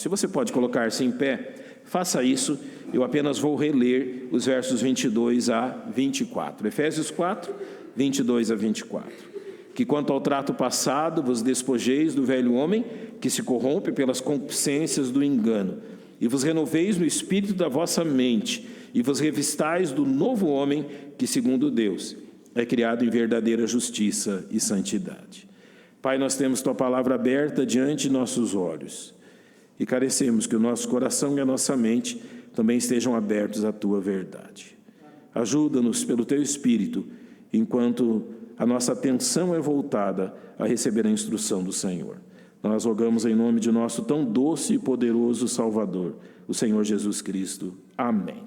Se você pode colocar-se em pé, faça isso. Eu apenas vou reler os versos 22 a 24. Efésios 4, 22 a 24. Que quanto ao trato passado, vos despojeis do velho homem, que se corrompe pelas concupiscências do engano, e vos renoveis no espírito da vossa mente, e vos revistais do novo homem, que segundo Deus é criado em verdadeira justiça e santidade. Pai, nós temos Tua palavra aberta diante de nossos olhos, e carecemos que o nosso coração e a nossa mente também estejam abertos à Tua verdade. Ajuda-nos pelo Teu Espírito, enquanto a nossa atenção é voltada a receber a instrução do Senhor. Nós rogamos em nome de nosso tão doce e poderoso Salvador, o Senhor Jesus Cristo. Amém.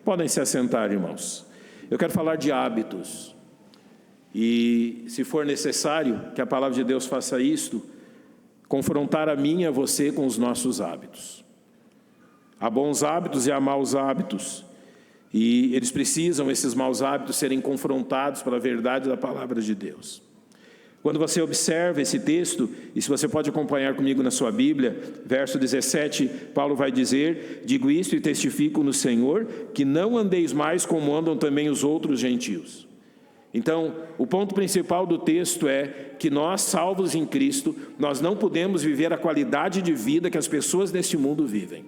Podem se assentar, irmãos. Eu quero falar de hábitos. E, se for necessário que a palavra de Deus faça isto, confrontar a mim e a você com os nossos hábitos. Há bons hábitos e há maus hábitos. E eles precisam, esses maus hábitos, serem confrontados pela verdade da palavra de Deus. Quando você observa esse texto, e se você pode acompanhar comigo na sua Bíblia, verso 17, Paulo vai dizer: digo isto e testifico no Senhor, que não andeis mais como andam também os outros gentios. Então, o ponto principal do texto é que nós, salvos em Cristo, nós não podemos viver a qualidade de vida que as pessoas deste mundo vivem.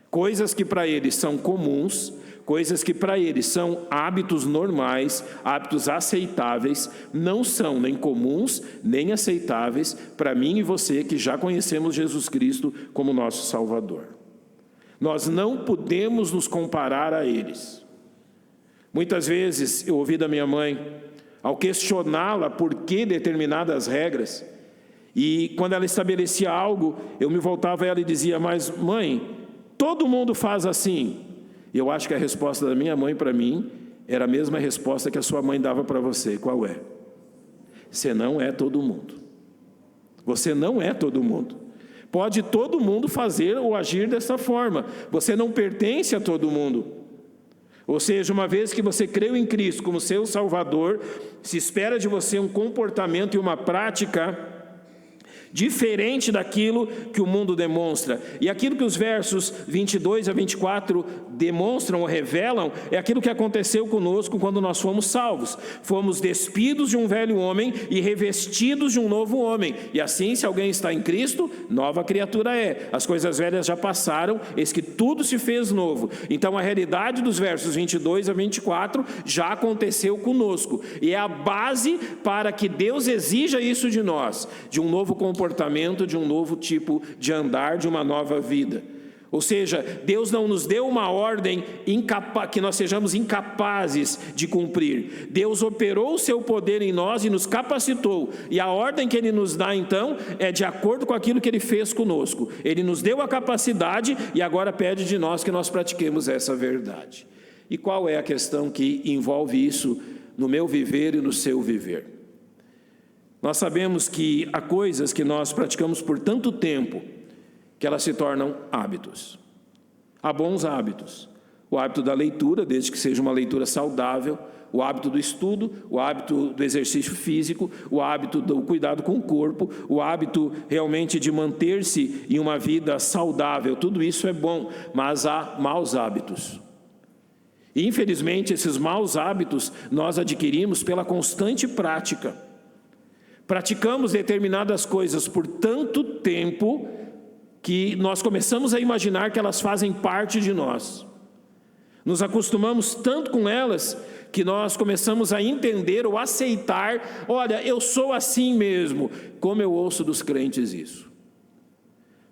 Coisas que para eles são comuns, coisas que para eles são hábitos normais, hábitos aceitáveis, não são nem comuns, nem aceitáveis para mim e você que já conhecemos Jesus Cristo como nosso Salvador. Nós não podemos nos comparar a eles. Muitas vezes eu ouvi da minha mãe, ao questioná-la por que determinadas regras, e quando ela estabelecia algo, eu me voltava a ela e dizia: mas mãe, todo mundo faz assim. E eu acho que a resposta da minha mãe para mim era a mesma resposta que a sua mãe dava para você. Qual é? Você não é todo mundo. Você não é todo mundo. Pode todo mundo fazer ou agir dessa forma. Você não pertence a todo mundo. Ou seja, uma vez que você creu em Cristo como seu Salvador, se espera de você um comportamento e uma prática diferente daquilo que o mundo demonstra. E aquilo que os versos 22 a 24 demonstram ou revelam é aquilo que aconteceu conosco quando nós fomos salvos. Fomos despidos de um velho homem e revestidos de um novo homem. E assim, se alguém está em Cristo, nova criatura é. As coisas velhas já passaram, eis que tudo se fez novo. Então a realidade dos versos 22 a 24 já aconteceu conosco. E é a base para que Deus exija isso de nós, de um novo comportamento, de um novo tipo de andar, de uma nova vida. Ou seja, Deus não nos deu uma ordem que nós sejamos incapazes de cumprir. Deus operou o seu poder em nós e nos capacitou. E a ordem que Ele nos dá, então, é de acordo com aquilo que Ele fez conosco. Ele nos deu a capacidade e agora pede de nós que nós pratiquemos essa verdade. E qual é a questão que envolve isso no meu viver e no seu viver? Nós sabemos que há coisas que nós praticamos por tanto tempo que elas se tornam hábitos. Há bons hábitos. O hábito da leitura, desde que seja uma leitura saudável, o hábito do estudo, o hábito do exercício físico, o hábito do cuidado com o corpo, o hábito realmente de manter-se em uma vida saudável. Tudo isso é bom, mas há maus hábitos. E, infelizmente, esses maus hábitos nós adquirimos pela constante prática. Praticamos determinadas coisas por tanto tempo que nós começamos a imaginar que elas fazem parte de nós. Nos acostumamos tanto com elas que nós começamos a entender ou aceitar: olha, eu sou assim mesmo. Como eu ouço dos crentes isso.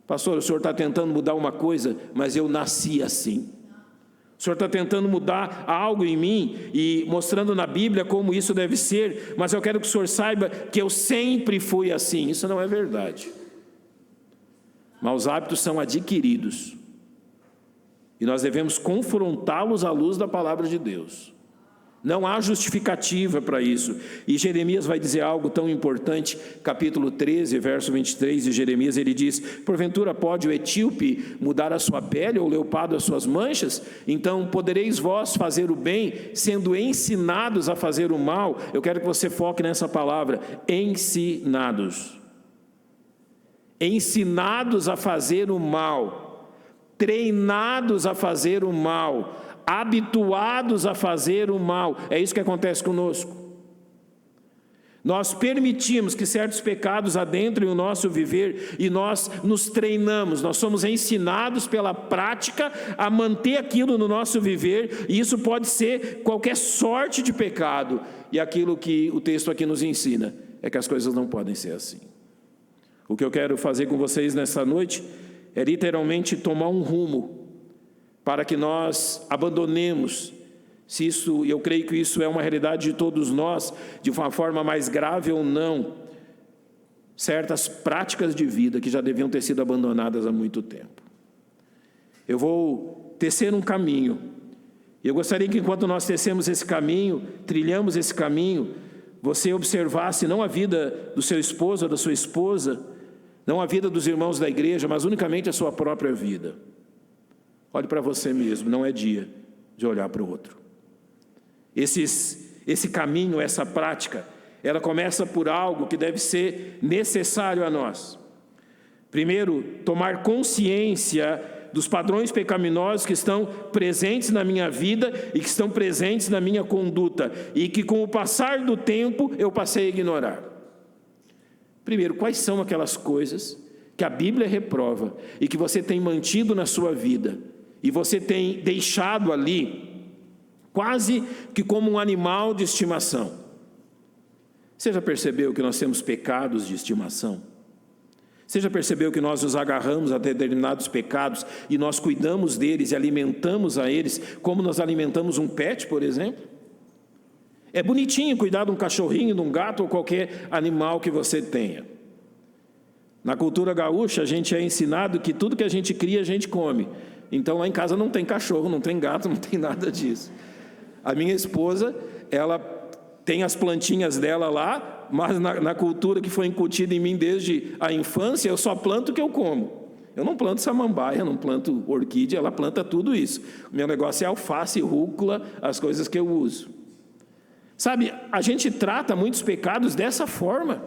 Pastor, o senhor está tentando mudar uma coisa, mas eu nasci assim. O Senhor está tentando mudar algo em mim e mostrando na Bíblia como isso deve ser, mas eu quero que o Senhor saiba que eu sempre fui assim. Isso não é verdade. Maus hábitos são adquiridos e nós devemos confrontá-los à luz da palavra de Deus. Não há justificativa para isso. E Jeremias vai dizer algo tão importante, capítulo 13, verso 23 de Jeremias, ele diz: porventura pode o etíope mudar a sua pele ou o leopardo as suas manchas? Então podereis vós fazer o bem, sendo ensinados a fazer o mal. Eu quero que você foque nessa palavra, ensinados. ensinados a fazer o mal, treinados a fazer o mal, habituados a fazer o mal. É isso que acontece conosco. Nós permitimos que certos pecados adentrem o nosso viver e nós nos treinamos, nós somos ensinados pela prática a manter aquilo no nosso viver, e isso pode ser qualquer sorte de pecado. E aquilo que o texto aqui nos ensina é que as coisas não podem ser assim. O que eu quero fazer com vocês nessa noite é literalmente tomar um rumo para que nós abandonemos, se isso, eu creio que isso é uma realidade de todos nós, de uma forma mais grave ou não, certas práticas de vida que já deviam ter sido abandonadas há muito tempo. Eu vou tecer um caminho, e eu gostaria que enquanto nós tecemos esse caminho, trilhamos esse caminho, você observasse não a vida do seu esposo ou da sua esposa, não a vida dos irmãos da igreja, mas unicamente a sua própria vida. Olhe para você mesmo, não é dia de olhar para o outro. Esse caminho, essa prática, ela começa por algo que deve ser necessário a nós. Primeiro, tomar consciência dos padrões pecaminosos que estão presentes na minha vida e que estão presentes na minha conduta, e que com o passar do tempo eu passei a ignorar. Primeiro, quais são aquelas coisas que a Bíblia reprova e que você tem mantido na sua vida e você tem deixado ali quase que como um animal de estimação? Você já percebeu que nós temos pecados de estimação? Você já percebeu que nós nos agarramos a determinados pecados e nós cuidamos deles e alimentamos a eles como nós alimentamos um pet, por exemplo? É bonitinho cuidar de um cachorrinho, de um gato ou qualquer animal que você tenha. Na cultura gaúcha, a gente é ensinado que tudo que a gente cria, a gente come. Então, lá em casa não tem cachorro, não tem gato, não tem nada disso. A minha esposa, ela tem as plantinhas dela lá, mas na cultura que foi incutida em mim desde a infância, eu só planto o que eu como. Eu não planto samambaia, não planto orquídea, ela planta tudo isso. O meu negócio é alface, rúcula, as coisas que eu uso. Sabe, a gente trata muitos pecados dessa forma,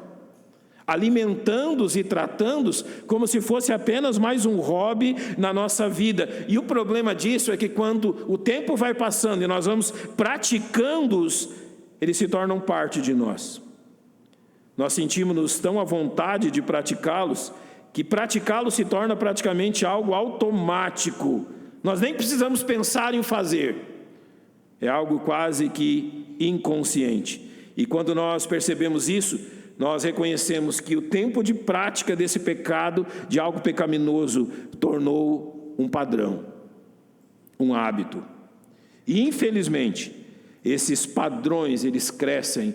alimentando-os e tratando-os como se fosse apenas mais um hobby na nossa vida. E o problema disso é que quando o tempo vai passando e nós vamos praticando-os, eles se tornam parte de nós. Nós sentimos-nos tão à vontade de praticá-los, que praticá-los se torna praticamente algo automático. Nós nem precisamos pensar em fazer. É algo quase que inconsciente. E quando nós percebemos isso, nós reconhecemos que o tempo de prática desse pecado, de algo pecaminoso, tornou um padrão, um hábito. E infelizmente, esses padrões, eles crescem,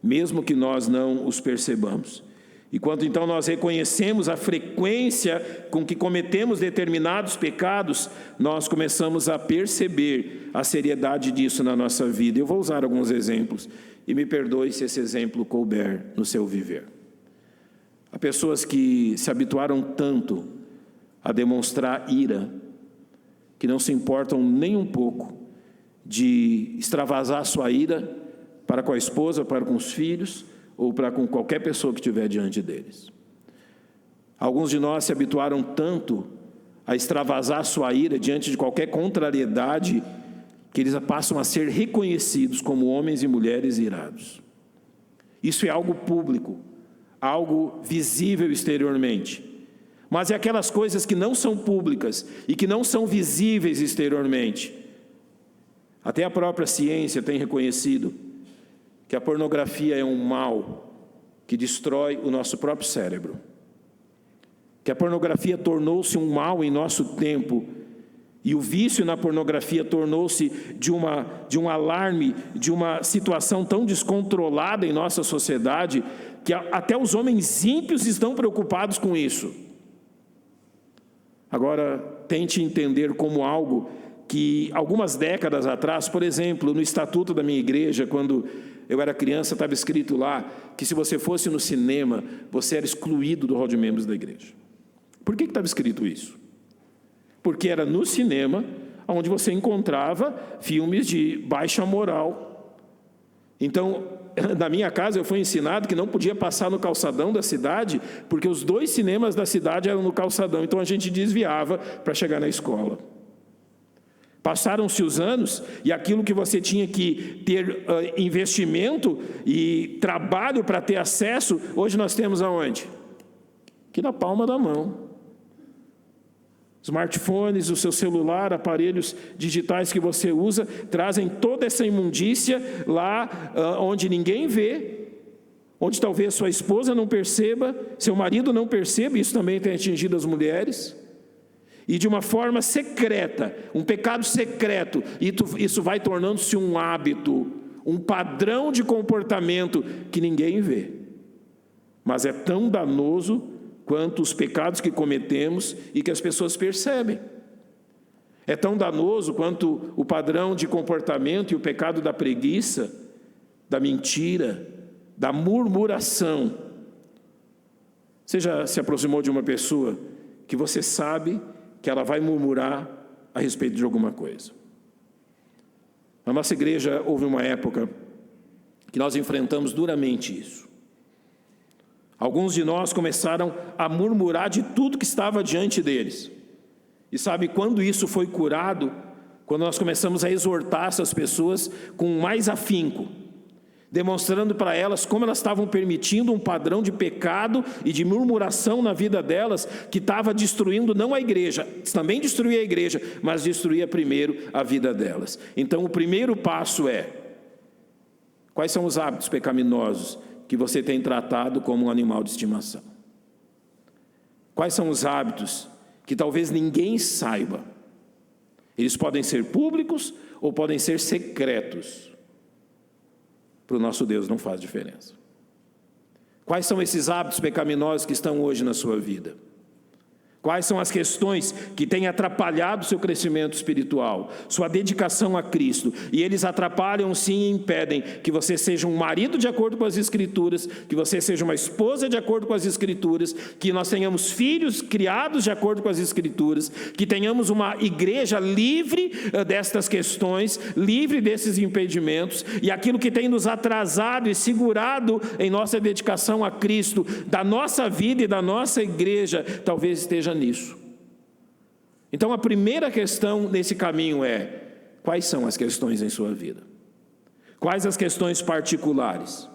mesmo que nós não os percebamos. E quando então nós reconhecemos a frequência com que cometemos determinados pecados, nós começamos a perceber a seriedade disso na nossa vida. Eu vou usar alguns exemplos, e me perdoe se esse exemplo couber no seu viver. Há pessoas que se habituaram tanto a demonstrar ira, que não se importam nem um pouco de extravasar sua ira para com a esposa, para com os filhos, ou para com qualquer pessoa que estiver diante deles. Alguns de nós se habituaram tanto a extravasar sua ira diante de qualquer contrariedade, que eles passam a ser reconhecidos como homens e mulheres irados. Isso é algo público, algo visível exteriormente. Mas é aquelas coisas que não são públicas e que não são visíveis exteriormente. Até a própria ciência tem reconhecido que a pornografia é um mal que destrói o nosso próprio cérebro. Que a pornografia tornou-se um mal em nosso tempo, e o vício na pornografia tornou-se de um alarme, de uma situação tão descontrolada em nossa sociedade, que até os homens ímpios estão preocupados com isso. Agora, tente entender como algo que algumas décadas atrás, por exemplo, no estatuto da minha igreja, quando eu era criança, estava escrito lá que se você fosse no cinema, você era excluído do rol de membros da igreja. Por que estava escrito isso? Porque era no cinema onde você encontrava filmes de baixa moral, Então, na minha casa eu fui ensinado que não podia passar no calçadão da cidade, porque os 2 cinemas da cidade eram no calçadão, então a gente desviava para chegar na escola. Passaram-se os anos e aquilo que você tinha que ter investimento e trabalho para ter acesso, hoje nós temos aonde? Aqui na palma da mão. Smartphones, o seu celular, aparelhos digitais que você usa, trazem toda essa imundícia lá onde ninguém vê, onde talvez sua esposa não perceba, seu marido não perceba, isso também tem atingido as mulheres, e de uma forma secreta, um pecado secreto, e isso vai tornando-se um hábito, um padrão de comportamento que ninguém vê, mas é tão danoso quanto os pecados que cometemos e que as pessoas percebem. É tão danoso quanto o padrão de comportamento e o pecado da preguiça, da mentira, da murmuração. Você já se aproximou de uma pessoa que você sabe que ela vai murmurar a respeito de alguma coisa? Na nossa igreja houve uma época que nós enfrentamos duramente isso. Alguns de nós começaram a murmurar de tudo que estava diante deles. E sabe quando isso foi curado? Quando nós começamos a exortar essas pessoas com mais afinco, demonstrando para elas como elas estavam permitindo um padrão de pecado e de murmuração na vida delas, que estava destruindo não a igreja, também destruía a igreja, mas destruía primeiro a vida delas. Então o primeiro passo é: quais são os hábitos pecaminosos que você tem tratado como um animal de estimação? Quais são os hábitos que talvez ninguém saiba? Eles podem ser públicos ou podem ser secretos. Para o nosso Deus não faz diferença. Quais são esses hábitos pecaminosos que estão hoje na sua vida? Quais são as questões que têm atrapalhado o seu crescimento espiritual, sua dedicação a Cristo? E eles atrapalham sim e impedem que você seja um marido de acordo com as Escrituras, que você seja uma esposa de acordo com as Escrituras, que nós tenhamos filhos criados de acordo com as Escrituras, que tenhamos uma igreja livre destas questões, livre desses impedimentos, e aquilo que tem nos atrasado e segurado em nossa dedicação a Cristo, da nossa vida e da nossa igreja, talvez esteja nisso. Então a primeira questão nesse caminho é: quais são as questões em sua vida? Quais as questões particulares?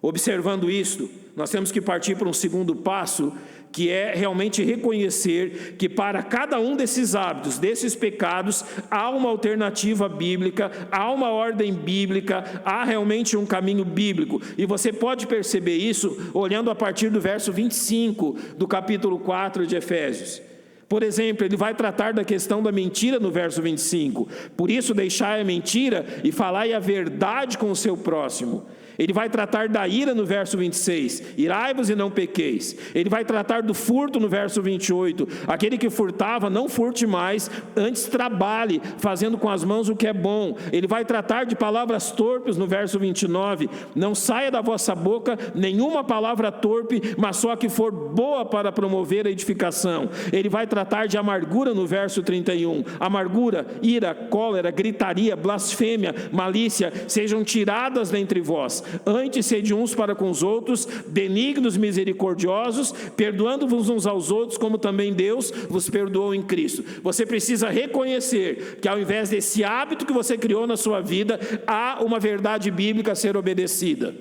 Observando isto, nós temos que partir para um segundo passo, que é realmente reconhecer que para cada um desses hábitos, desses pecados, há uma alternativa bíblica, há uma ordem bíblica, há realmente um caminho bíblico. E você pode perceber isso olhando a partir do verso 25 do capítulo 4 de Efésios. Por exemplo, ele vai tratar da questão da mentira no verso 25. Por isso deixai a mentira e falai a verdade com o seu próximo. Ele vai tratar da ira no verso 26, irai-vos e não pequeis. Ele vai tratar do furto no verso 28, aquele que furtava, não furte mais, antes trabalhe, fazendo com as mãos o que é bom. Ele vai tratar de palavras torpes no verso 29, não saia da vossa boca nenhuma palavra torpe, mas só que for boa para promover a edificação. Ele vai tratar de amargura no verso 31, amargura, ira, cólera, gritaria, blasfêmia, malícia, sejam tiradas dentre vós. Antes sede uns para com os outros, benignos, misericordiosos, perdoando-vos uns aos outros, como também Deus vos perdoou em Cristo. Você precisa reconhecer que ao invés desse hábito que você criou na sua vida, há uma verdade bíblica a ser obedecida.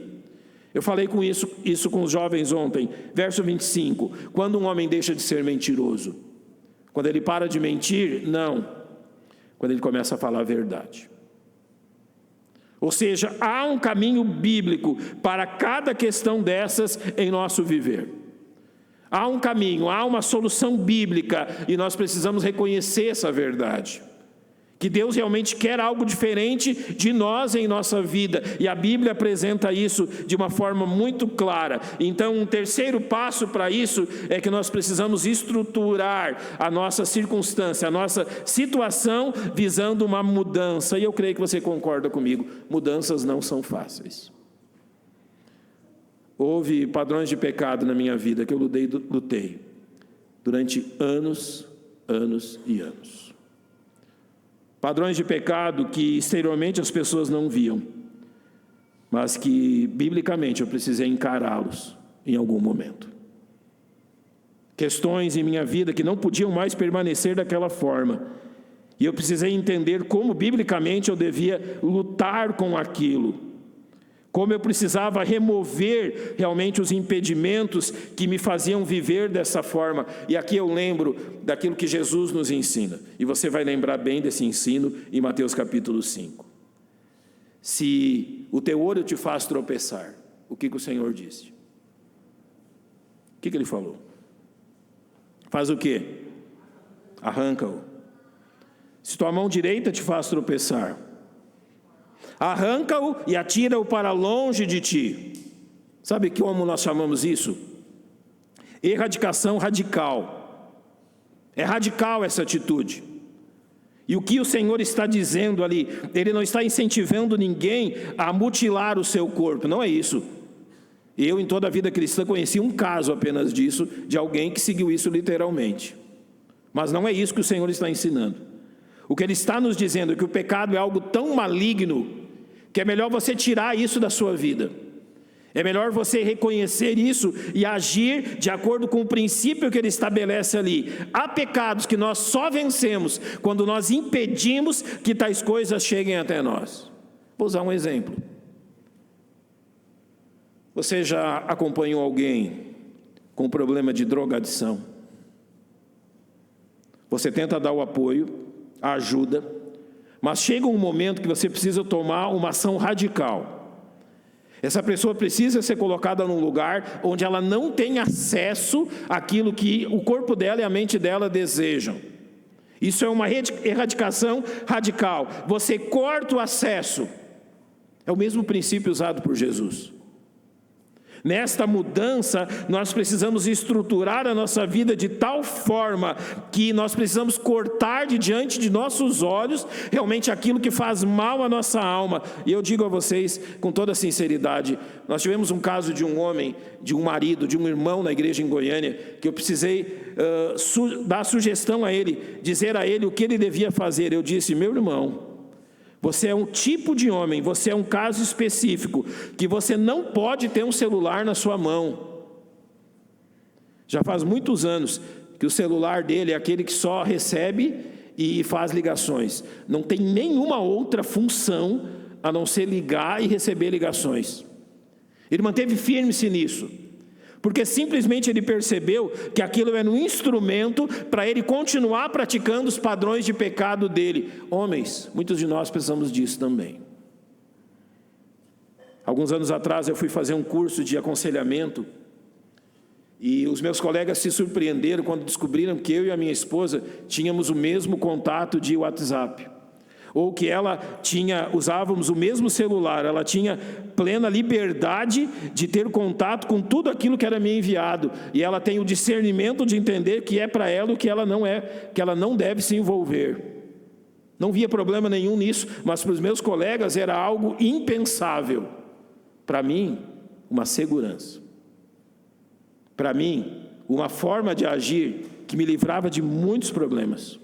Eu falei com isso com os jovens ontem, verso 25, quando um homem deixa de ser mentiroso? Quando ele para de mentir? Não, quando ele começa a falar a verdade. Ou seja, há um caminho bíblico para cada questão dessas em nosso viver. Há um caminho, há uma solução bíblica e nós precisamos reconhecer essa verdade. Que Deus realmente quer algo diferente de nós em nossa vida, e a Bíblia apresenta isso de uma forma muito clara. Então, um terceiro passo para isso é que nós precisamos estruturar a nossa circunstância, a nossa situação, visando uma mudança. E eu creio que você concorda comigo, mudanças não são fáceis. Houve padrões de pecado na minha vida que eu lutei durante anos e anos. Padrões de pecado que exteriormente as pessoas não viam, mas que, biblicamente, eu precisei encará-los em algum momento. Questões em minha vida que não podiam mais permanecer daquela forma. E eu precisei entender como, biblicamente, eu devia lutar com aquilo. Como eu precisava remover realmente os impedimentos que me faziam viver dessa forma. E aqui eu lembro daquilo que Jesus nos ensina. E você vai lembrar bem desse ensino em Mateus capítulo 5. Se o teu olho te faz tropeçar, o que o Senhor disse? O que ele falou? Faz o quê? Arranca-o. Se tua mão direita te faz tropeçar, arranca-o e atira-o para longe de ti. Sabe como nós chamamos isso? Erradicação radical. É radical essa atitude. E o que o Senhor está dizendo ali? Ele não está incentivando ninguém a mutilar o seu corpo, não é isso. Eu, em toda a vida cristã, conheci um caso apenas disso, de alguém que seguiu isso literalmente. Mas não é isso que o Senhor está ensinando. O que Ele está nos dizendo é que o pecado é algo tão maligno, que é melhor você tirar isso da sua vida. É melhor você reconhecer isso e agir de acordo com o princípio que Ele estabelece ali. Há pecados que nós só vencemos quando nós impedimos que tais coisas cheguem até nós. Vou usar um exemplo. Você já acompanhou alguém com problema de drogadição? Você tenta dar o apoio, a ajuda, mas chega um momento que você precisa tomar uma ação radical. Essa pessoa precisa ser colocada num lugar onde ela não tem acesso àquilo que o corpo dela e a mente dela desejam. Isso é uma erradicação radical. Você corta o acesso. É o mesmo princípio usado por Jesus. Nesta mudança, nós precisamos estruturar a nossa vida de tal forma que nós precisamos cortar de diante de nossos olhos realmente aquilo que faz mal à nossa alma. E eu digo a vocês com toda sinceridade, nós tivemos um caso de um homem, de um marido, de um irmão na igreja em Goiânia, que eu precisei dar sugestão a ele, dizer a ele o que ele devia fazer. Eu disse: meu irmão, você é um tipo de homem, você é um caso específico, que você não pode ter um celular na sua mão. Já faz muitos anos que o celular dele é aquele que só recebe e faz ligações. Não tem nenhuma outra função a não ser ligar e receber ligações. Ele manteve firme-se nisso, porque simplesmente ele percebeu que aquilo era um instrumento para ele continuar praticando os padrões de pecado dele. Homens, muitos de nós precisamos disso também. Alguns anos atrás eu fui fazer um curso de aconselhamento e os meus colegas se surpreenderam quando descobriram que eu e a minha esposa tínhamos o mesmo contato de WhatsApp. Ou que usávamos o mesmo celular, ela tinha plena liberdade de ter contato com tudo aquilo que era me enviado, e ela tem o discernimento de entender que é para ela o que ela não é, que ela não deve se envolver. Não via problema nenhum nisso, mas para os meus colegas era algo impensável. Para mim, uma segurança. Para mim, uma forma de agir que me livrava de muitos problemas.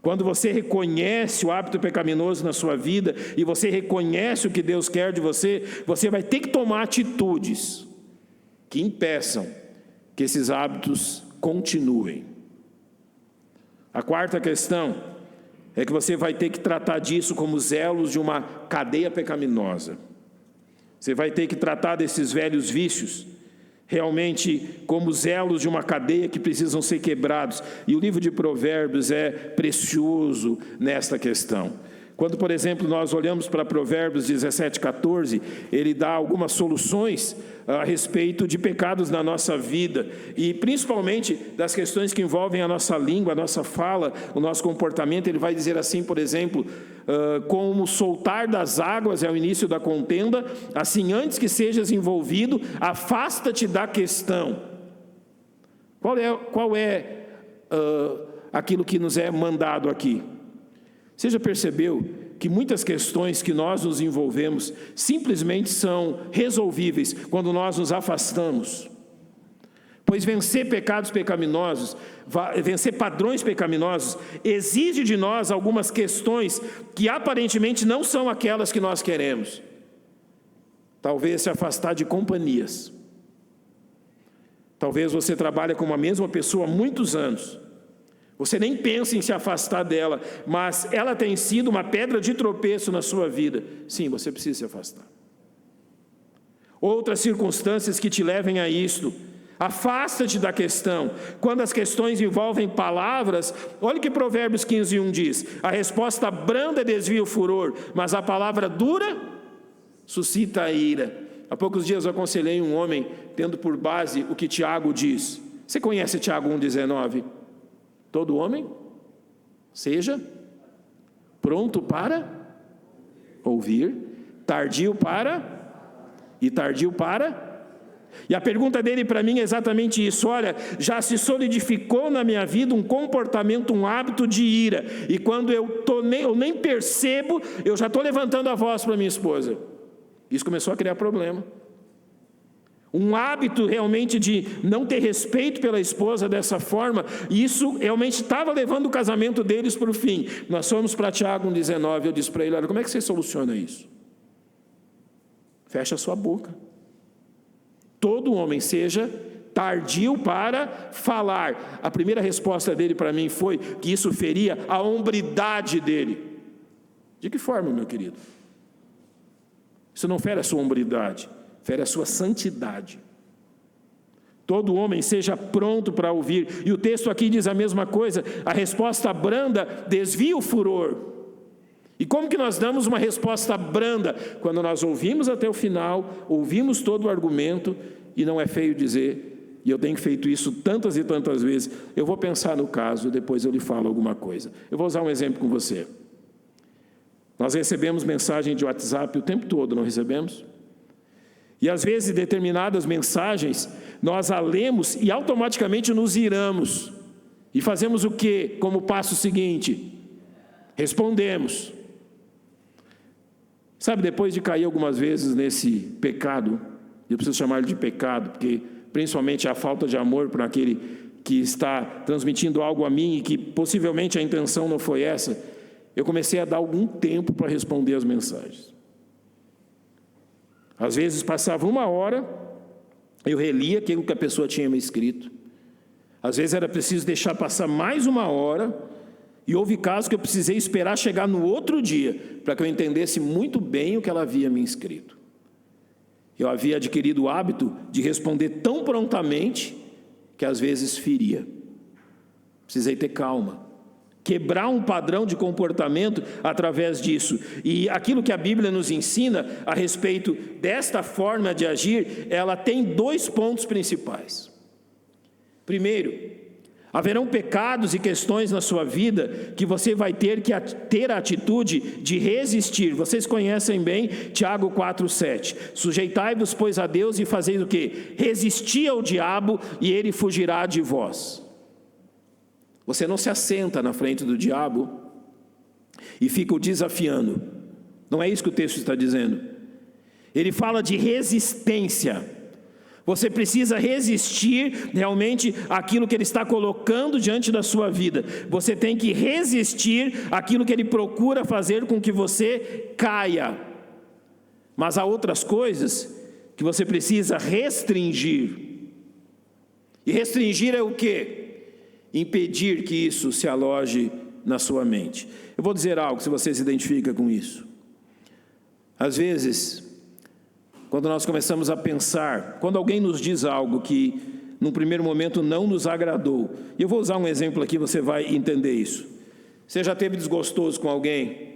Quando você reconhece o hábito pecaminoso na sua vida e você reconhece o que Deus quer de você, você vai ter que tomar atitudes que impeçam que esses hábitos continuem. A quarta questão é que você vai ter que tratar disso como os elos de uma cadeia pecaminosa. Você vai ter que tratar desses velhos vícios realmente como os elos de uma cadeia que precisam ser quebrados. E o livro de Provérbios é precioso nesta questão. Quando, por exemplo, nós olhamos para Provérbios 17:14, ele dá algumas soluções a respeito de pecados na nossa vida, e principalmente das questões que envolvem a nossa língua, a nossa fala, o nosso comportamento. Ele vai dizer assim, por exemplo, como soltar das águas é o início da contenda, assim antes que sejas envolvido, afasta-te da questão. Qual é aquilo que nos é mandado aqui? Você já percebeu que muitas questões que nós nos envolvemos simplesmente são resolvíveis quando nós nos afastamos? Pois vencer pecados pecaminosos, vencer padrões pecaminosos, exige de nós algumas questões que aparentemente não são aquelas que nós queremos. Talvez se afastar de companhias. Talvez você trabalhe com uma mesma pessoa há muitos anos. Você nem pensa em se afastar dela, mas ela tem sido uma pedra de tropeço na sua vida. Sim, você precisa se afastar. Outras circunstâncias que te levem a isto. Afasta-te da questão. Quando as questões envolvem palavras, olha o que Provérbios 15:1 diz: a resposta branda desvia o furor, mas a palavra dura suscita a ira. Há poucos dias eu aconselhei um homem, tendo por base o que Tiago diz. Você conhece Tiago 1,19? Todo homem seja pronto para ouvir, tardio para... E tardio para... E a pergunta dele para mim é exatamente isso. Olha, já se solidificou na minha vida um comportamento, um hábito de ira. E quando eu nem percebo, eu já estou levantando a voz para minha esposa. Isso começou a criar problema. Um hábito realmente de não ter respeito pela esposa dessa forma. E isso realmente estava levando o casamento deles para o fim. Nós fomos para Tiago 1,19. Eu disse para ele: olha, como é que você soluciona isso? Fecha a sua boca. Todo homem seja tardio para falar. A primeira resposta dele para mim foi que isso feria a hombridade dele. De que forma, meu querido? Isso não fere a sua hombridade, fere a sua santidade. Todo homem seja pronto para ouvir. E o texto aqui diz a mesma coisa. A resposta branda desvia o furor. E como que nós damos uma resposta branda? Quando nós ouvimos até o final, ouvimos todo o argumento, e não é feio dizer, e eu tenho feito isso tantas e tantas vezes, eu vou pensar no caso, depois eu lhe falo alguma coisa. Eu vou usar um exemplo com você. Nós recebemos mensagem de WhatsApp o tempo todo, não recebemos? E às vezes determinadas mensagens, nós a lemos e automaticamente nos iramos. E fazemos o quê como passo seguinte? Respondemos. Sabe, depois de cair algumas vezes nesse pecado, eu preciso chamar ele de pecado, porque principalmente a falta de amor por aquele que está transmitindo algo a mim e que possivelmente a intenção não foi essa, eu comecei a dar algum tempo para responder as mensagens. Às vezes passava 1 hora, eu relia aquilo que a pessoa tinha me escrito. Às vezes era preciso deixar passar mais 1 hora, e houve casos que eu precisei esperar chegar no outro dia, para que eu entendesse muito bem o que ela havia me escrito. Eu havia adquirido o hábito de responder tão prontamente, que às vezes feria. Precisei ter calma. Quebrar um padrão de comportamento através disso. E aquilo que a Bíblia nos ensina a respeito desta forma de agir, ela tem 2 pontos principais. Primeiro, haverão pecados e questões na sua vida que você vai ter que ter a atitude de resistir. Vocês conhecem bem Tiago 4,7. Sujeitai-vos, pois, a Deus e fazeis o quê? Resistir ao diabo e ele fugirá de vós. Você não se assenta na frente do diabo e fica o desafiando. Não é isso que o texto está dizendo. Ele fala de resistência. Você precisa resistir realmente àquilo que ele está colocando diante da sua vida. Você tem que resistir àquilo que ele procura fazer com que você caia. Mas há outras coisas que você precisa restringir. E restringir é o quê? Impedir que isso se aloje na sua mente. Eu vou dizer algo, se você se identifica com isso. Às vezes, quando nós começamos a pensar, quando alguém nos diz algo que num primeiro momento não nos agradou, e eu vou usar um exemplo aqui, você vai entender isso. Você já teve desgostoso com alguém?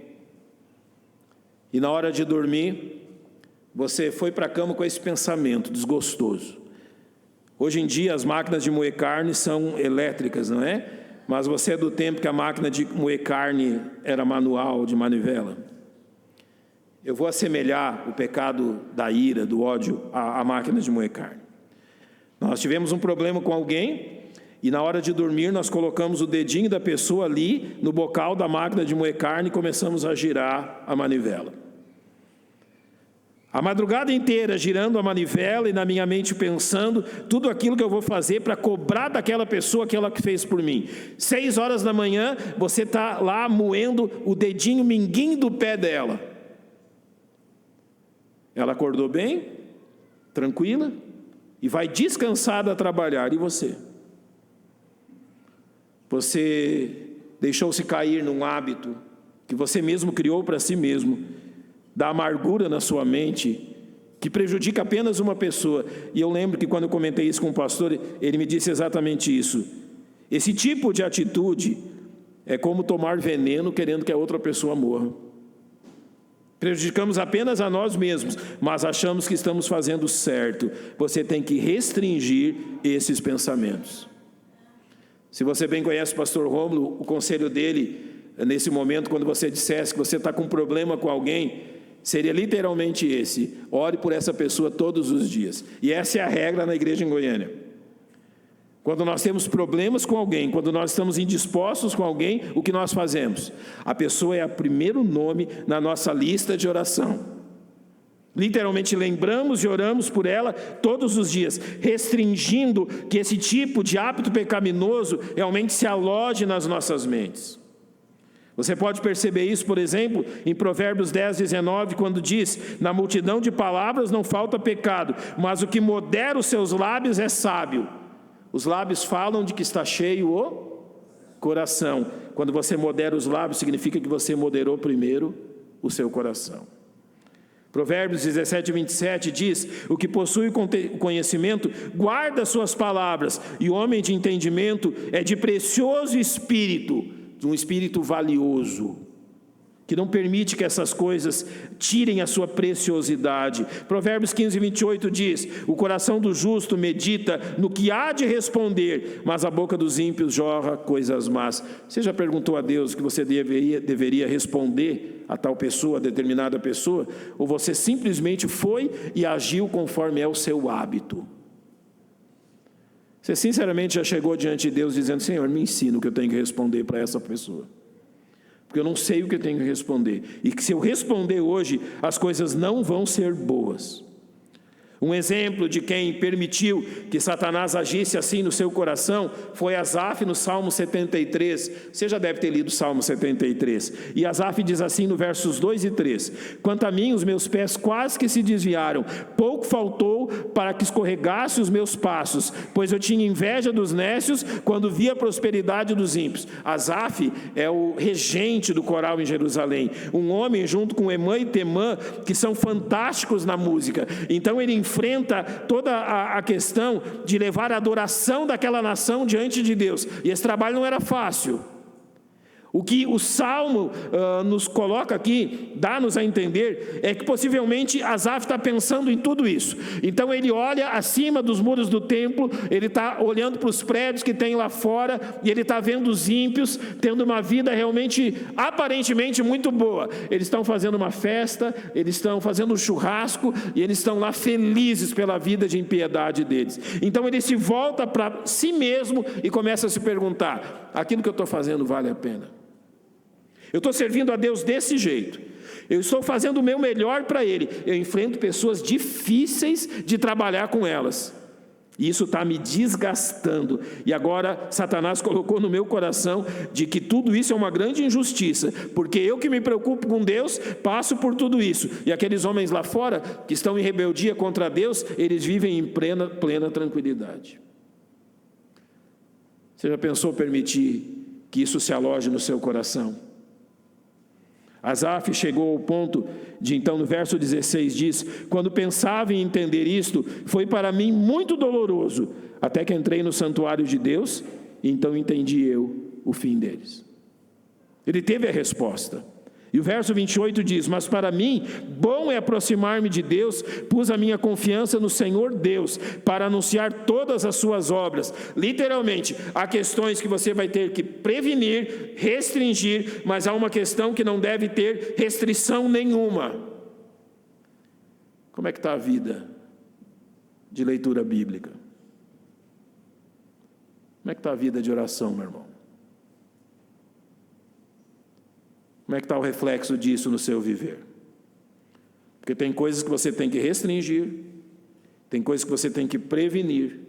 E na hora de dormir, você foi para a cama com esse pensamento desgostoso. Hoje em dia as máquinas de moer carne são elétricas, não é? Mas você é do tempo que a máquina de moer carne era manual, de manivela. Eu vou assemelhar o pecado da ira, do ódio, à máquina de moer carne. Nós tivemos um problema com alguém e na hora de dormir nós colocamos o dedinho da pessoa ali no bocal da máquina de moer carne e começamos a girar a manivela. A madrugada inteira girando a manivela e na minha mente pensando tudo aquilo que eu vou fazer para cobrar daquela pessoa aquilo que fez por mim. 6 horas da manhã você está lá moendo o dedinho minguinho do pé dela. Ela acordou bem, tranquila, e vai descansada a trabalhar. E você? Você deixou-se cair num hábito que você mesmo criou para si mesmo, da amargura na sua mente, que prejudica apenas uma pessoa. E eu lembro que quando eu comentei isso com o pastor, ele me disse exatamente isso. Esse tipo de atitude é como tomar veneno querendo que a outra pessoa morra. Prejudicamos apenas a nós mesmos, mas achamos que estamos fazendo certo. Você tem que restringir esses pensamentos. Se você bem conhece o pastor Rômulo, o conselho dele, nesse momento, quando você dissesse que você está com um problema com alguém, seria literalmente esse: ore por essa pessoa todos os dias. E essa é a regra na igreja em Goiânia. Quando nós temos problemas com alguém, quando nós estamos indispostos com alguém, o que nós fazemos? A pessoa é o primeiro nome na nossa lista de oração. Literalmente lembramos e oramos por ela todos os dias, restringindo que esse tipo de hábito pecaminoso realmente se aloje nas nossas mentes. Você pode perceber isso, por exemplo, em Provérbios 10:19, quando diz: na multidão de palavras não falta pecado, mas o que modera os seus lábios é sábio. Os lábios falam de que está cheio o coração. Quando você modera os lábios, significa que você moderou primeiro o seu coração. Provérbios 17:27 diz: o que possui conhecimento guarda suas palavras, e o homem de entendimento é de precioso espírito, de um espírito valioso, que não permite que essas coisas tirem a sua preciosidade. Provérbios 15:28 diz: o coração do justo medita no que há de responder, mas a boca dos ímpios jorra coisas más. Você já perguntou a Deus o que você deveria responder a tal pessoa, a determinada pessoa? Ou você simplesmente foi e agiu conforme é o seu hábito? Você sinceramente já chegou diante de Deus dizendo: Senhor, me ensina o que eu tenho que responder para essa pessoa, porque eu não sei o que eu tenho que responder, e que se eu responder hoje, as coisas não vão ser boas. Um exemplo de quem permitiu que Satanás agisse assim no seu coração foi Asaf no Salmo 73. Você já deve ter lido o Salmo 73. E Asaf diz assim no versos 2 e 3: quanto a mim, os meus pés quase que se desviaram, pouco faltou para que escorregasse os meus passos, pois eu tinha inveja dos nécios quando via a prosperidade dos ímpios. Asaf é o regente do coral em Jerusalém, um homem junto com Emã e Temã, que são fantásticos na música. Então ele enfrenta toda a questão de levar a adoração daquela nação diante de Deus, e esse trabalho não era fácil. O que o Salmo nos coloca aqui, dá-nos a entender, é que possivelmente Asaf está pensando em tudo isso. Então ele olha acima dos muros do templo, ele está olhando para os prédios que tem lá fora, e ele está vendo os ímpios tendo uma vida realmente, aparentemente muito boa. Eles estão fazendo uma festa, eles estão fazendo um churrasco, e eles estão lá felizes pela vida de impiedade deles. Então ele se volta para si mesmo e começa a se perguntar: aquilo que eu estou fazendo vale a pena? Eu estou servindo a Deus desse jeito, eu estou fazendo o meu melhor para Ele, eu enfrento pessoas difíceis de trabalhar com elas, e isso está me desgastando, e agora Satanás colocou no meu coração de que tudo isso é uma grande injustiça, porque eu que me preocupo com Deus, passo por tudo isso, e aqueles homens lá fora, que estão em rebeldia contra Deus, eles vivem em plena tranquilidade. Você já pensou permitir que isso se aloje no seu coração? Asaf chegou ao ponto de, então, no verso 16 diz: quando pensava em entender isto, foi para mim muito doloroso, até que entrei no santuário de Deus, e então entendi eu o fim deles. Ele teve a resposta. E o verso 28 diz: mas para mim, bom é aproximar-me de Deus, pus a minha confiança no Senhor Deus, para anunciar todas as suas obras. Literalmente, há questões que você vai ter que prevenir, restringir, mas há uma questão que não deve ter restrição nenhuma. Como é que está a vida de leitura bíblica? Como é que está a vida de oração, meu irmão? Como é que está o reflexo disso no seu viver? Porque tem coisas que você tem que restringir, tem coisas que você tem que prevenir,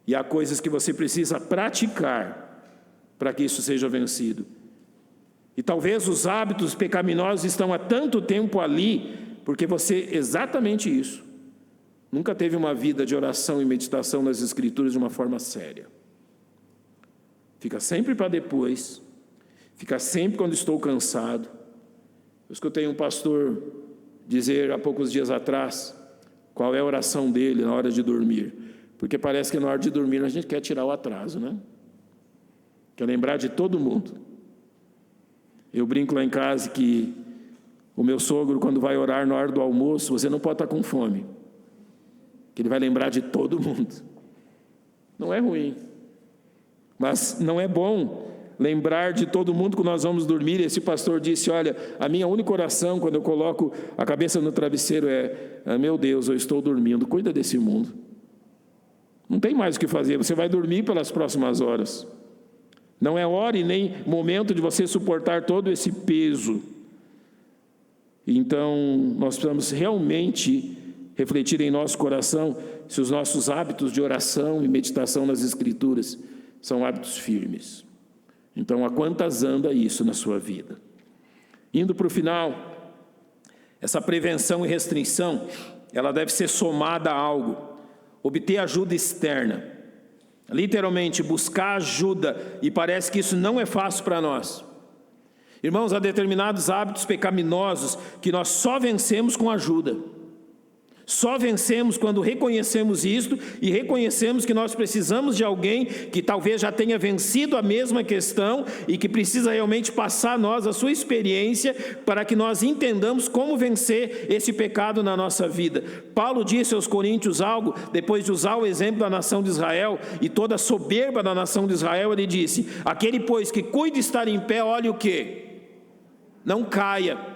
e há coisas que você precisa praticar para que isso seja vencido. E talvez os hábitos pecaminosos estão há tanto tempo ali, porque você, exatamente isso, nunca teve uma vida de oração e meditação nas Escrituras de uma forma séria. Fica sempre para depois, fica sempre quando estou cansado. Eu escutei um pastor dizer há poucos dias atrás qual é a oração dele na hora de dormir, porque parece que na hora de dormir a gente quer tirar o atraso, né? Quer lembrar de todo mundo. Eu brinco lá em casa que o meu sogro, quando vai orar na hora do almoço, você não pode estar com fome, que ele vai lembrar de todo mundo. Não é ruim, mas não é bom lembrar de todo mundo quando nós vamos dormir. Esse pastor disse: olha, a minha única oração quando eu coloco a cabeça no travesseiro é: meu Deus, eu estou dormindo, cuida desse mundo. Não tem mais o que fazer, você vai dormir pelas próximas horas. Não é hora e nem momento de você suportar todo esse peso. Então, nós precisamos realmente refletir em nosso coração se os nossos hábitos de oração e meditação nas Escrituras são hábitos firmes. Então, a quantas anda isso na sua vida? Indo para o final, essa prevenção e restrição, ela deve ser somada a algo. Obter ajuda externa. Literalmente, buscar ajuda, e parece que isso não é fácil para nós. Irmãos, há determinados hábitos pecaminosos que nós só vencemos com ajuda. Só vencemos quando reconhecemos isto e reconhecemos que nós precisamos de alguém que talvez já tenha vencido a mesma questão e que precisa realmente passar a nós a sua experiência para que nós entendamos como vencer esse pecado na nossa vida. Paulo disse aos Coríntios algo, depois de usar o exemplo da nação de Israel e toda a soberba da nação de Israel, ele disse: aquele, pois, que cuide estar em pé, olhe o quê? Não caia.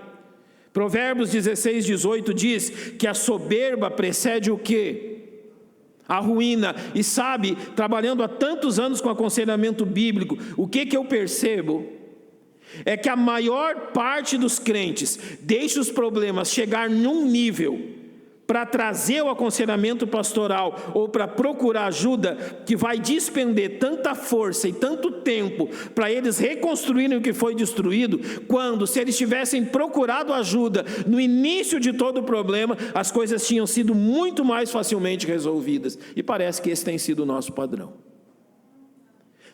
Provérbios 16, 18 diz que a soberba precede o quê? A ruína. E sabe, trabalhando há tantos anos com aconselhamento bíblico, o que eu percebo? É que a maior parte dos crentes deixa os problemas chegar num nível para trazer o aconselhamento pastoral ou para procurar ajuda, que vai despender tanta força e tanto tempo para eles reconstruírem o que foi destruído, quando, se eles tivessem procurado ajuda no início de todo o problema, as coisas tinham sido muito mais facilmente resolvidas. E parece que esse tem sido o nosso padrão.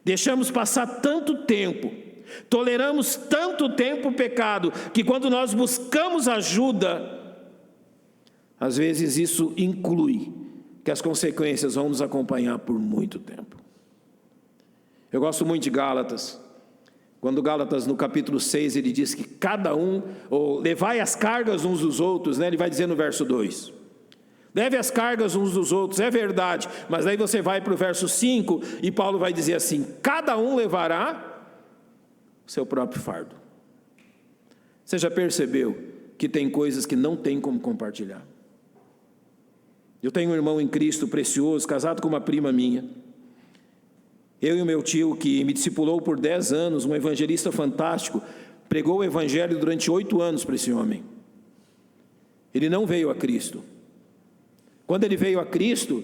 Deixamos passar tanto tempo, toleramos tanto tempo o pecado, que quando nós buscamos ajuda, às vezes isso inclui que as consequências vão nos acompanhar por muito tempo. Eu gosto muito de Gálatas. Quando Gálatas, no capítulo 6, ele diz que cada um, ou levai as cargas uns dos outros, né? Ele vai dizer no verso 2. Leve as cargas uns dos outros, é verdade. Mas aí você vai para o verso 5 e Paulo vai dizer assim: cada um levará o seu próprio fardo. Você já percebeu que tem coisas que não tem como compartilhar? Eu tenho um irmão em Cristo precioso, casado com uma prima minha. Eu e o meu tio, que me discipulou por 10 anos, um evangelista fantástico, pregou o evangelho durante 8 anos para esse homem. Ele não veio a Cristo. Quando ele veio a Cristo,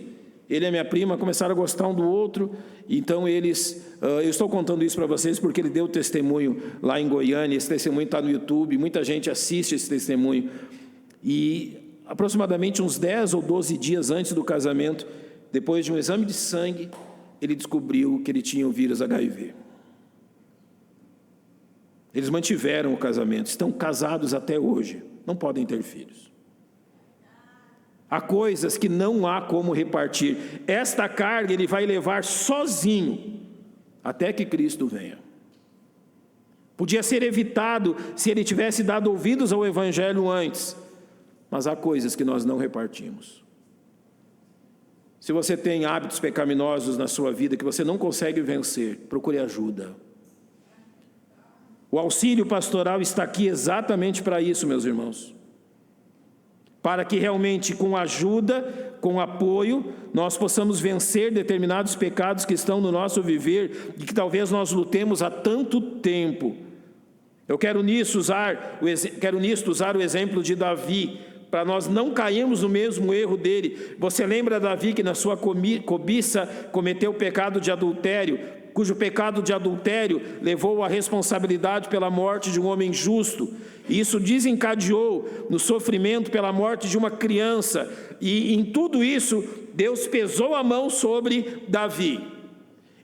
ele e a minha prima começaram a gostar um do outro. Então eu estou contando isso para vocês porque ele deu testemunho lá em Goiânia. Esse testemunho está no YouTube, muita gente assiste esse testemunho. E aproximadamente uns 10 ou 12 dias antes do casamento, depois de um exame de sangue, ele descobriu que ele tinha o vírus HIV. Eles mantiveram o casamento, estão casados até hoje, não podem ter filhos. Há coisas que não há como repartir. Esta carga ele vai levar sozinho, até que Cristo venha. Podia ser evitado se ele tivesse dado ouvidos ao Evangelho antes, mas há coisas que nós não repartimos. Se você tem hábitos pecaminosos na sua vida que você não consegue vencer, procure ajuda. O auxílio pastoral está aqui exatamente para isso, meus irmãos. Para que realmente com ajuda, com apoio, nós possamos vencer determinados pecados que estão no nosso viver e que talvez nós lutemos há tanto tempo. Eu quero nisto usar o exemplo de Davi, para nós não cairmos no mesmo erro dele. Você lembra Davi que na sua cobiça cometeu o pecado de adultério cujo pecado de adultério levou à responsabilidade pela morte de um homem justo. E isso desencadeou no sofrimento pela morte de uma criança. E em tudo isso, Deus pesou a mão sobre Davi.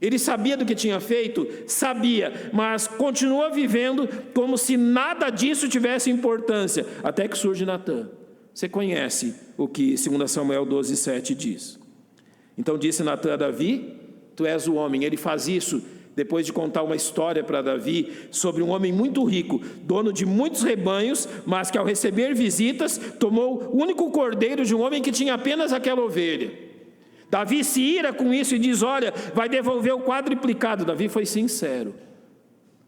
Ele sabia do que tinha feito? Sabia, mas continua vivendo como se nada disso tivesse importância, até que surge Natã. Você conhece o que 2 Samuel 12:7 diz. Então disse Natã a Davi: tu és o homem. Ele faz isso depois de contar uma história para Davi sobre um homem muito rico, dono de muitos rebanhos, mas que ao receber visitas, tomou o único cordeiro de um homem que tinha apenas aquela ovelha. Davi se ira com isso e diz: olha, vai devolver o quadruplicado. Davi foi sincero,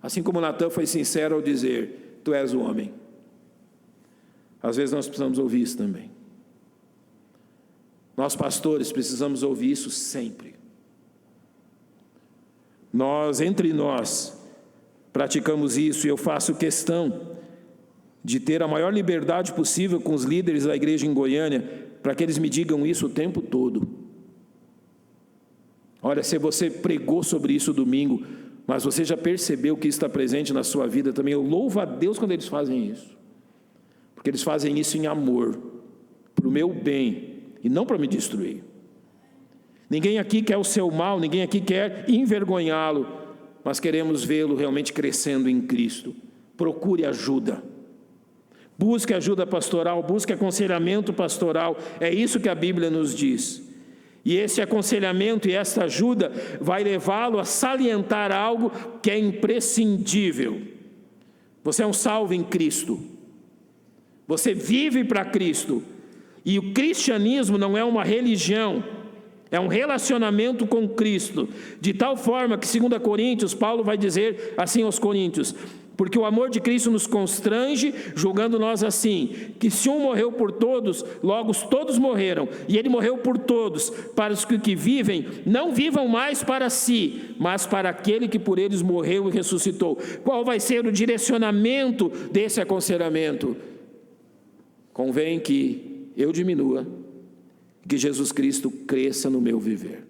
assim como Natã foi sincero ao dizer: tu és o homem. Às vezes nós precisamos ouvir isso também. Nós pastores precisamos ouvir isso sempre. Nós, entre nós, praticamos isso, e eu faço questão de ter a maior liberdade possível com os líderes da igreja em Goiânia, para que eles me digam isso o tempo todo. Olha, se você pregou sobre isso domingo, mas você já percebeu que isso está presente na sua vida também, eu louvo a Deus quando eles fazem isso, porque eles fazem isso em amor, para o meu bem, e não para me destruir. Ninguém aqui quer o seu mal, ninguém aqui quer envergonhá-lo, mas queremos vê-lo realmente crescendo em Cristo. Procure ajuda, busque ajuda pastoral, busque aconselhamento pastoral, é isso que a Bíblia nos diz. E esse aconselhamento e essa ajuda vai levá-lo a salientar algo que é imprescindível. Você é um salvo em Cristo, você vive para Cristo, e o cristianismo não é uma religião, é um relacionamento com Cristo, de tal forma que, 2 Coríntios, Paulo vai dizer assim aos Coríntios: porque o amor de Cristo nos constrange, julgando nós assim, que se um morreu por todos, logo todos morreram, e ele morreu por todos, para os que vivem, não vivam mais para si, mas para aquele que por eles morreu e ressuscitou. Qual vai ser o direcionamento desse aconselhamento? Convém que eu diminua, que Jesus Cristo cresça no meu viver.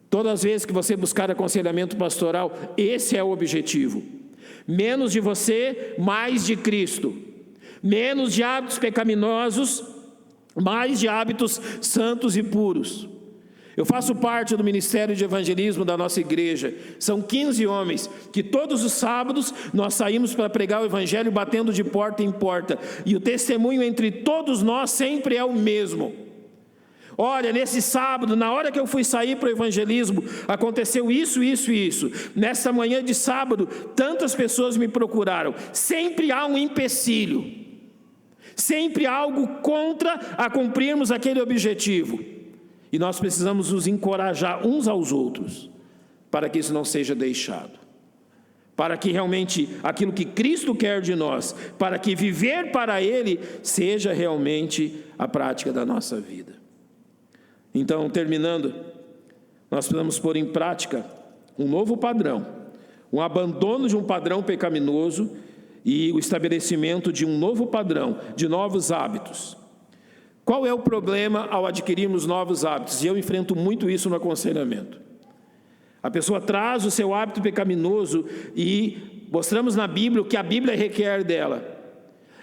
Todas as vezes que você buscar aconselhamento pastoral, esse é o objetivo. Menos de você, mais de Cristo. Menos de hábitos pecaminosos, mais de hábitos santos e puros. Eu faço parte do ministério de evangelismo da nossa igreja. São 15 homens que todos os sábados nós saímos para pregar o evangelho batendo de porta em porta. E o testemunho entre todos nós sempre é o mesmo. Olha, nesse sábado, na hora que eu fui sair para o evangelismo, aconteceu isso, isso e isso. Nessa manhã de sábado, tantas pessoas me procuraram. Sempre há um empecilho. Sempre há algo contra a cumprirmos aquele objetivo. E nós precisamos nos encorajar uns aos outros, para que isso não seja deixado. Para que realmente aquilo que Cristo quer de nós, para que viver para Ele, seja realmente a prática da nossa vida. Então, terminando, nós precisamos pôr em prática um novo padrão, um abandono de um padrão pecaminoso e o estabelecimento de um novo padrão, de novos hábitos. Qual é o problema ao adquirirmos novos hábitos? E eu enfrento muito isso no aconselhamento. A pessoa traz o seu hábito pecaminoso e mostramos na Bíblia o que a Bíblia requer dela.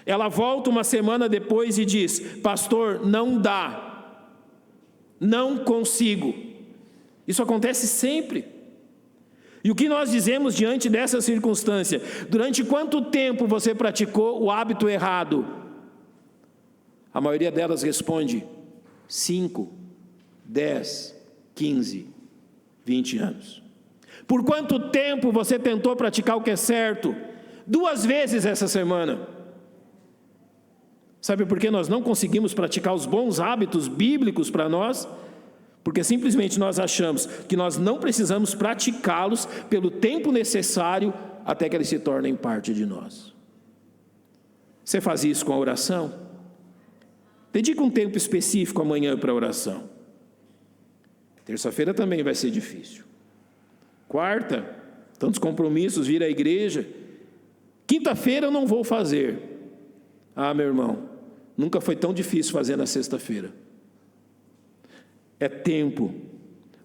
Ela volta uma semana depois e diz: pastor, não dá. Não consigo. Isso acontece sempre. E o que nós dizemos diante dessa circunstância? Durante quanto tempo você praticou o hábito errado? A maioria delas responde: 5, 10, 15, 20 anos. Por quanto tempo você tentou praticar o que é certo? 2 vezes essa semana. Sabe por que nós não conseguimos praticar os bons hábitos bíblicos para nós? Porque simplesmente nós achamos que nós não precisamos praticá-los pelo tempo necessário até que eles se tornem parte de nós. Você faz isso com a oração? Dedica um tempo específico amanhã para a oração. Terça-feira também vai ser difícil. Quarta, tantos compromissos, vir à igreja. Quinta-feira eu não vou fazer. Ah, meu irmão, nunca foi tão difícil fazer na sexta-feira. É tempo.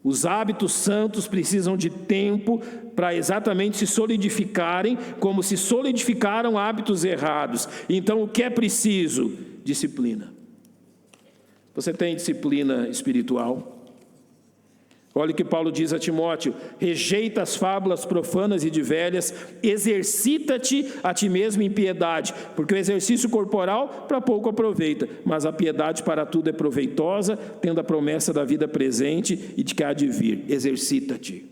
Os hábitos santos precisam de tempo para exatamente se solidificarem, como se solidificaram hábitos errados. Então, o que é preciso? Disciplina. Você tem disciplina espiritual? Olha o que Paulo diz a Timóteo: rejeita as fábulas profanas e de velhas, exercita-te a ti mesmo em piedade, porque o exercício corporal para pouco aproveita, mas a piedade para tudo é proveitosa, tendo a promessa da vida presente e de que há de vir. Exercita-te.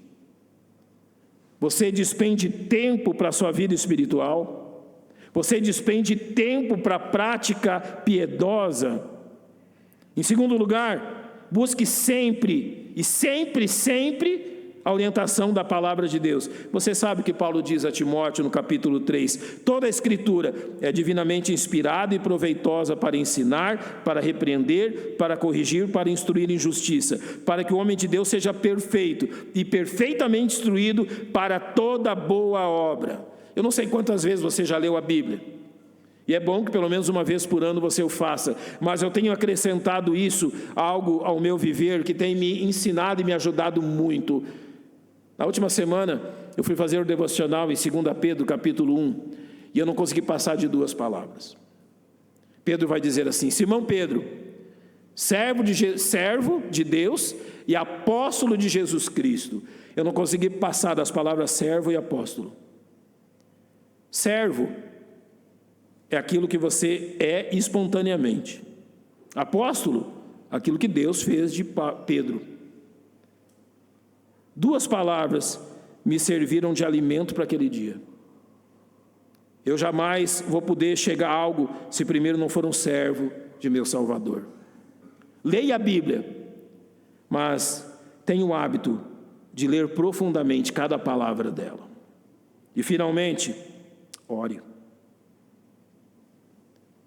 Você despende tempo para a sua vida espiritual? Você despende tempo para a prática piedosa? Em segundo lugar, busque sempre a orientação da palavra de Deus. Você sabe que Paulo diz a Timóteo no capítulo 3, toda a escritura é divinamente inspirada e proveitosa para ensinar, para repreender, para corrigir, para instruir em justiça, para que o homem de Deus seja perfeito e perfeitamente instruído para toda boa obra. Eu não sei quantas vezes você já leu a Bíblia, e é bom que pelo menos uma vez por ano você o faça, mas eu tenho acrescentado isso, algo ao meu viver, que tem me ensinado e me ajudado muito. Na última semana, eu fui fazer o devocional em 2 Pedro, capítulo 1, e eu não consegui passar de 2 palavras. Pedro vai dizer assim: Simão Pedro, servo de Deus e apóstolo de Jesus Cristo. Eu não consegui passar das palavras servo e apóstolo. Servo é aquilo que você é espontaneamente. Apóstolo, aquilo que Deus fez de Pedro. 2 palavras me serviram de alimento para aquele dia. Eu jamais vou poder chegar a algo se primeiro não for um servo de meu Salvador. Leia a Bíblia, mas tenha o hábito de ler profundamente cada palavra dela. E finalmente, ore.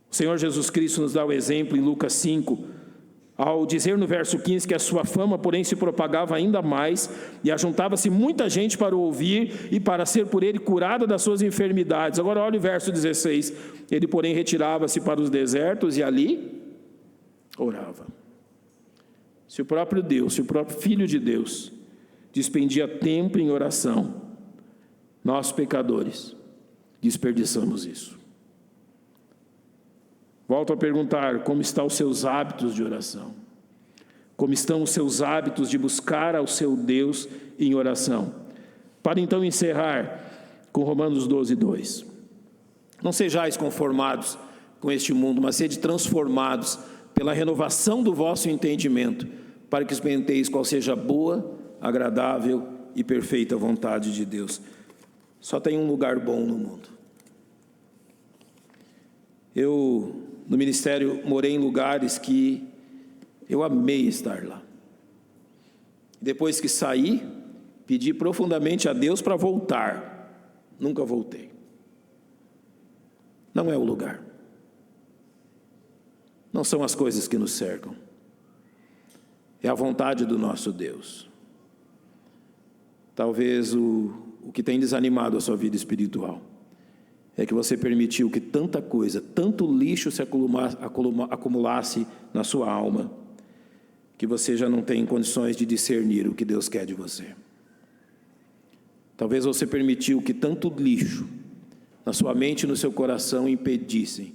O Senhor Jesus Cristo nos dá o exemplo em Lucas 5, ao dizer no verso 15 que a sua fama, porém, se propagava ainda mais, e ajuntava-se muita gente para o ouvir e para ser por ele curada das suas enfermidades. Agora olha o verso 16, ele, porém, retirava-se para os desertos e ali orava. Se o próprio Deus, se o próprio Filho de Deus despendia tempo em oração, nós, pecadores, desperdiçamos isso. Volto a perguntar: como estão os seus hábitos de oração? Como estão os seus hábitos de buscar ao seu Deus em oração? Para então encerrar com Romanos 12, 2. Não sejais conformados com este mundo, mas sede transformados pela renovação do vosso entendimento, para que experimenteis qual seja a boa, agradável e perfeita vontade de Deus. Só tem um lugar bom no mundo. Eu, no ministério, morei em lugares que eu amei estar lá. Depois que saí, pedi profundamente a Deus para voltar. Nunca voltei. Não é o lugar. Não são as coisas que nos cercam. É a vontade do nosso Deus. Talvez o que tem desanimado a sua vida espiritual é que você permitiu que tanta coisa, tanto lixo se acumulasse na sua alma, que você já não tem condições de discernir o que Deus quer de você. Talvez você permitiu que tanto lixo na sua mente e no seu coração impedissem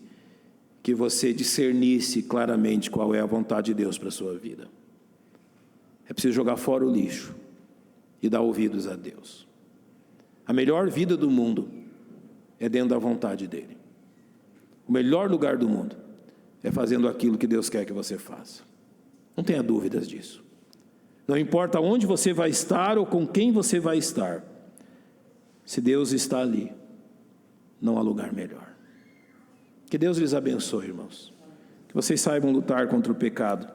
que você discernisse claramente qual é a vontade de Deus para a sua vida. É preciso jogar fora o lixo e dar ouvidos a Deus. A melhor vida do mundo é dentro da vontade dele. O melhor lugar do mundo é fazendo aquilo que Deus quer que você faça. Não tenha dúvidas disso. Não importa onde você vai estar ou com quem você vai estar, se Deus está ali, não há lugar melhor. Que Deus lhes abençoe, irmãos. Que vocês saibam lutar contra o pecado,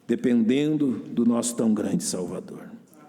dependendo do nosso tão grande Salvador.